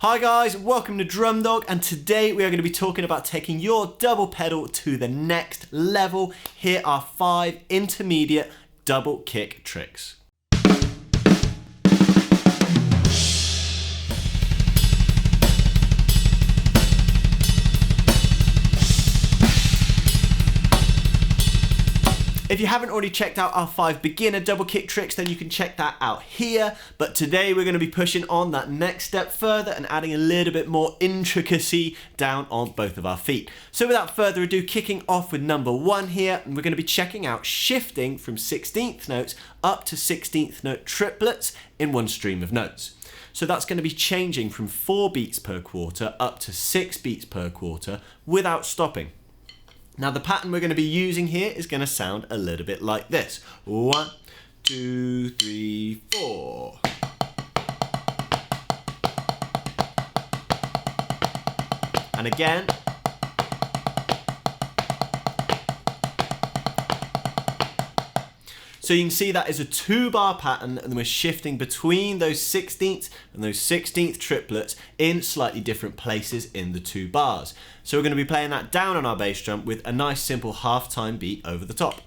Hi guys, welcome to Drum Dog, and today we are going to be talking about taking your double pedal to the next level. Here are 5 intermediate double kick tricks. If you haven't already checked out our 5 beginner double kick tricks, then you can check that out here. But today we're going to be pushing on that next step further and adding a little bit more intricacy down on both of our feet. So without further ado, kicking off with number 1 here, and we're going to be checking out shifting from 16th notes up to 16th note triplets in one stream of notes. So that's going to be changing from 4 beats per quarter up to 6 beats per quarter without stopping. Now the pattern we're going to be using here is going to sound a little bit like this. 1, 2, 3, 4. And again. So you can see that is a 2-bar pattern, and we're shifting between those 16th and those 16th triplets in slightly different places in the 2 bars. So we're going to be playing that down on our bass drum with a nice simple half-time beat over the top.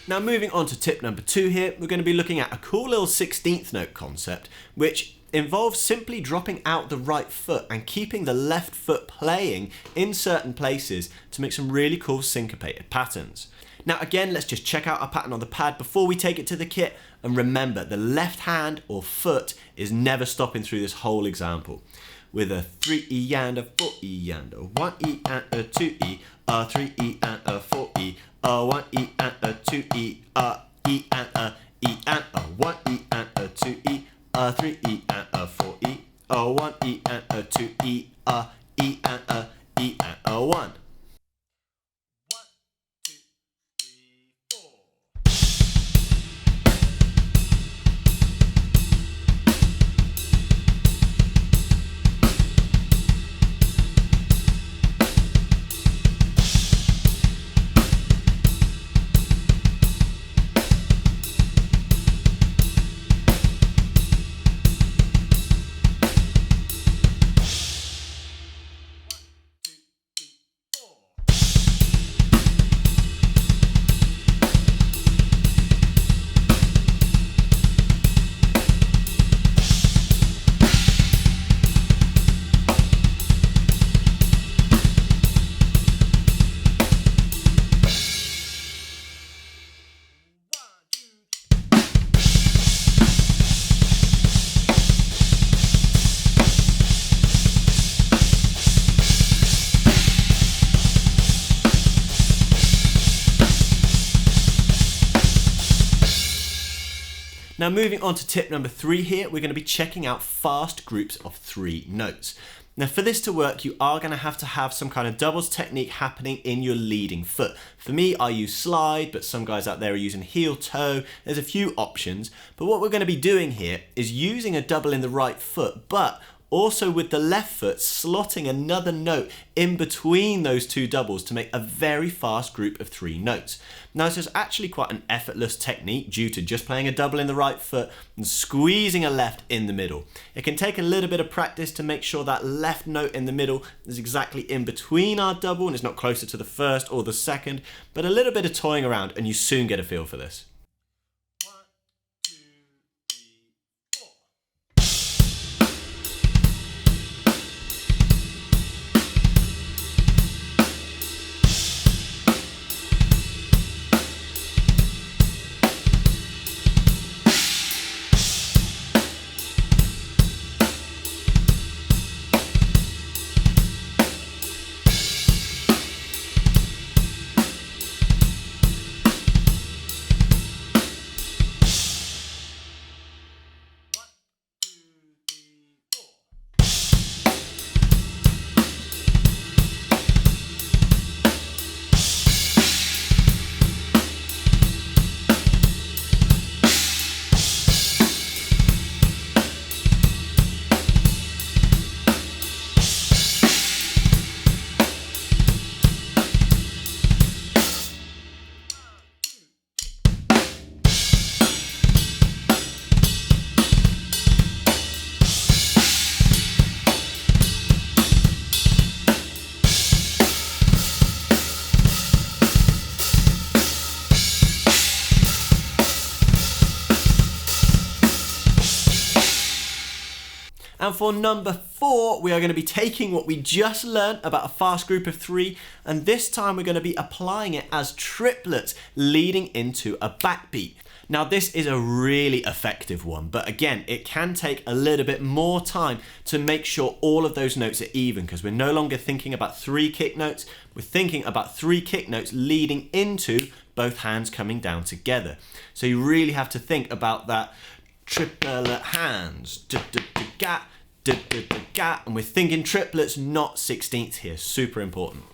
Now moving on to tip number 2 here, we're going to be looking at a cool little 16th note concept, which involves simply dropping out the right foot and keeping the left foot playing in certain places to make some really cool syncopated patterns. Now again, let's just check out our pattern on the pad before we take it to the kit, and remember the left hand or foot is never stopping through this whole example. With a 3E and a 4E and a 1E and a 2E, a 3E and a 4E, a 1E and a 2E, a E and a 1E and a 2E, a 3E and a 4E, a 1E and a 2E, a E and a E and a 1. Now moving on to tip number 3 here, we're going to be checking out fast groups of 3 notes. Now for this to work, you are going to have some kind of doubles technique happening in your leading foot. For me, I use slide, but some guys out there are using heel toe. There's a few options, but what we're going to be doing here is using a double in the right foot, but Also with the left foot, slotting another note in between those two doubles to make a very fast group of 3 notes. Now this is actually quite an effortless technique due to just playing a double in the right foot and squeezing a left in the middle. It can take a little bit of practice to make sure that left note in the middle is exactly in between our double and it's not closer to the first or the second, but a little bit of toying around and you soon get a feel for this. And for number 4, we are going to be taking what we just learned about a fast group of 3, and this time we're going to be applying it as triplets leading into a backbeat. Now this is a really effective one, but again, it can take a little bit more time to make sure all of those notes are even, because we're no longer thinking about 3 kick notes, we're thinking about 3 kick notes leading into both hands coming down together. So you really have to think about that triplet hands, and we're thinking triplets, not 16ths here, super important.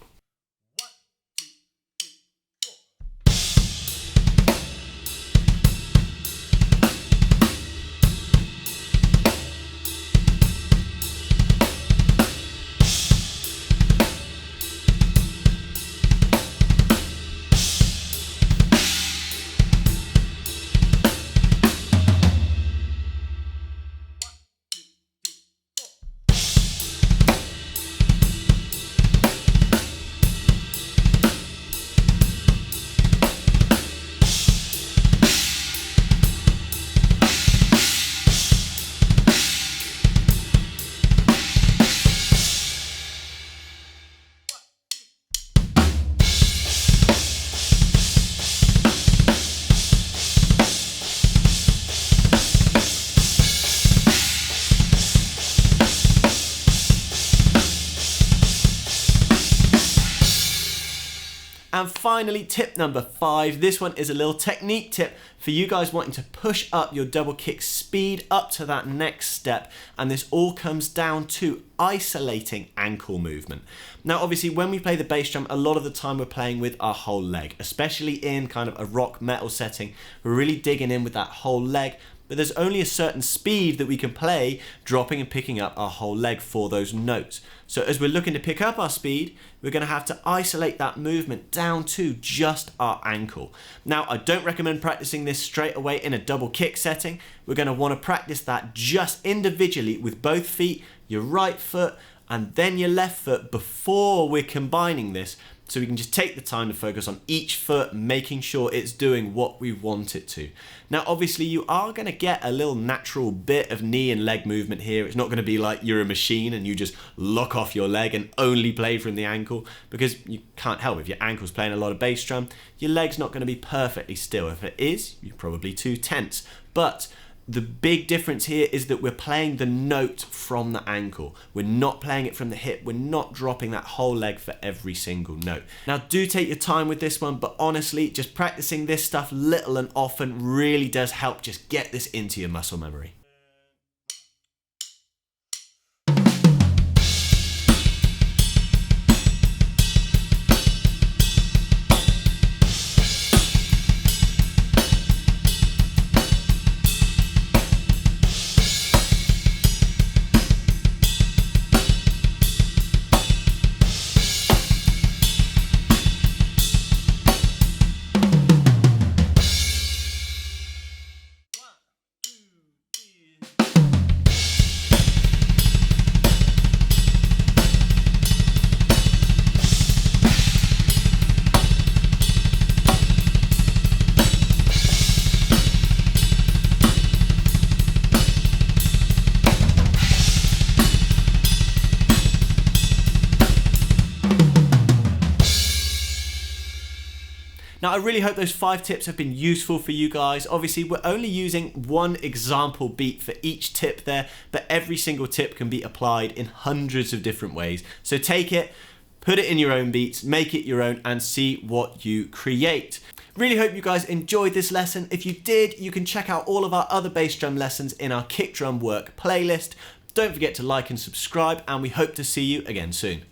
And finally, tip number 5. This one is a little technique tip for you guys wanting to push up your double kick speed up to that next step. And this all comes down to isolating ankle movement. Now, obviously, when we play the bass drum, a lot of the time we're playing with our whole leg, especially in kind of a rock metal setting. We're really digging in with that whole leg. But there's only a certain speed that we can play, dropping and picking up our whole leg for those notes. So as we're looking to pick up our speed, we're going to have to isolate that movement down to just our ankle. Now, I don't recommend practicing this straight away in a double kick setting. We're going to want to practice that just individually with both feet, your right foot, and then your left foot before we're combining this. So we can just take the time to focus on each foot, making sure it's doing what we want it to. Now, obviously, you are going to get a little natural bit of knee and leg movement here. It's not going to be like you're a machine and you just lock off your leg and only play from the ankle, because you can't help. If your ankle's playing a lot of bass drum, your leg's not going to be perfectly still. If it is, you're probably too tense. But the big difference here is that we're playing the note from the ankle. We're not playing it from the hip. We're not dropping that whole leg for every single note. Now, do take your time with this one, but honestly, just practicing this stuff little and often really does help just get this into your muscle memory. Now, I really hope those 5 tips have been useful for you guys. Obviously, we're only using one example beat for each tip there, but every single tip can be applied in hundreds of different ways. So take it, put it in your own beats, make it your own, and see what you create. Really hope you guys enjoyed this lesson. If you did, you can check out all of our other bass drum lessons in our kick drum work playlist. Don't forget to like and subscribe, and we hope to see you again soon.